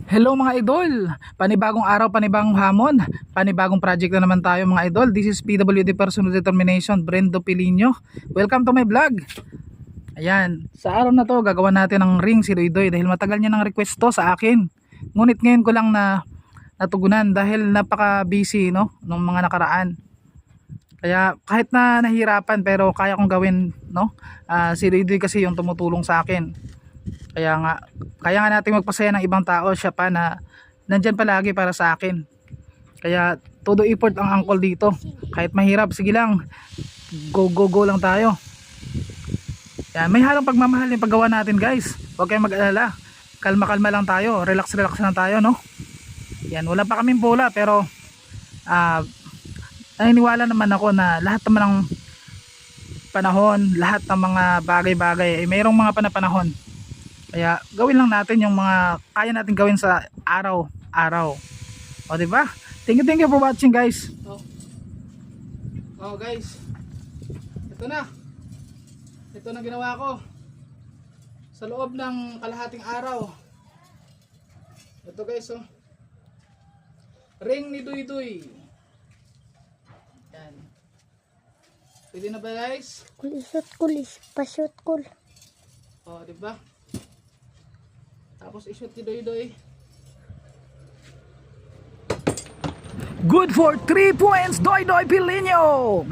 Hello mga idol, panibagong araw, panibagong hamon, panibagong project na naman tayo mga idol. This is PWD Personal Determination, Brendo Pilino. Welcome to my vlog. Ayan, sa araw na to gagawa natin ng ring si Doydoy dahil matagal niya ng request to sa akin. Ngunit ngayon ko lang na natugunan dahil napaka busy nung mga nakaraan. Kaya kahit na nahirapan pero kaya kong gawin si Doydoy kasi yung tumutulong sa akin. Kaya nga natin magpasaya ng ibang tao, siya pa na nandyan palagi para sa akin. Kaya todo effort ang uncle dito. Kahit mahirap, sige lang. Go lang tayo. Yan, may halong pagmamahal yung paggawa natin guys. Huwag kayong mag-alala. Kalma lang tayo. Relax lang tayo, no? Yan, wala pa kaming bola pero naniniwala naman ako na lahat naman ng panahon, lahat ng mga bagay-bagay ay mayroong mga panahon. Kaya gawin lang natin yung mga kaya natin gawin sa araw-araw. O di ba? Thank you for watching guys. Oh guys. Ito na. Ito na ginawa ko. Sa loob ng kalahating araw. Ito guys, oh. Ring ni Doydoy. Yan. Pwede na ba guys? Kulis, pashoot kul. Oh, di ba? Tapos i-shoot ni Doydoy. Good for 3 points, Doydoy Pilino.